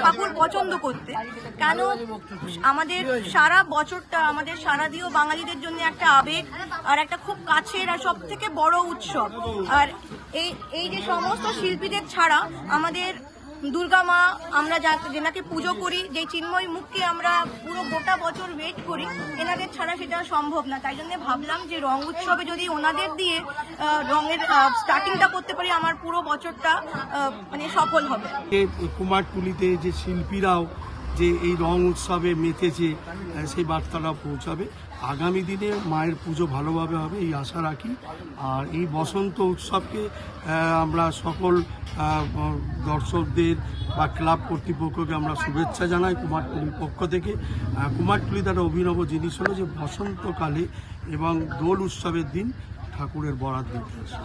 ঠাকুর পছন্দ করতে। কেন আমাদের সারা বছরটা আমাদের শারদীয় বাঙালিদের জন্য একটা আবেগ আর একটা খুব কাছের আর সব থেকে বড় উৎসব। আর এই যে সমস্ত শিল্পীদের ছাড়া আমাদের দুর্গা মা, আমরা যেনাকে পুজো করি, যে চিন্ময় মুখকে আমরা পুরো গোটা বছর ওয়েট করি, এনাদের ছাড়া সেটা সম্ভব না। তাই জন্য ভাবলাম যে রং উৎসবে যদি ওনাদের দিয়ে রঙের স্টার্টিংটা করতে পারি, আমার পুরো বছরটা মানে সফল হবে। কুমারটুলিতে যে শিল্পীরাও যে এই রং উৎসবে মেতেছে সেই বার্তাটা পৌঁছাবে। আগামী দিনে মায়ের পুজো ভালোভাবে হবে এই আশা রাখি। আর এই বসন্ত উৎসবকে আমরা সকল দর্শকদের বা ক্লাব কর্তৃপক্ষকে আমরা শুভেচ্ছা জানাই কুমারটুলির পক্ষ থেকে। কুমারটুলিতে একটা অভিনব জিনিস হলো যে বসন্তকালে এবং দোল উৎসবের দিন ঠাকুরের বরাত দিতে আসে।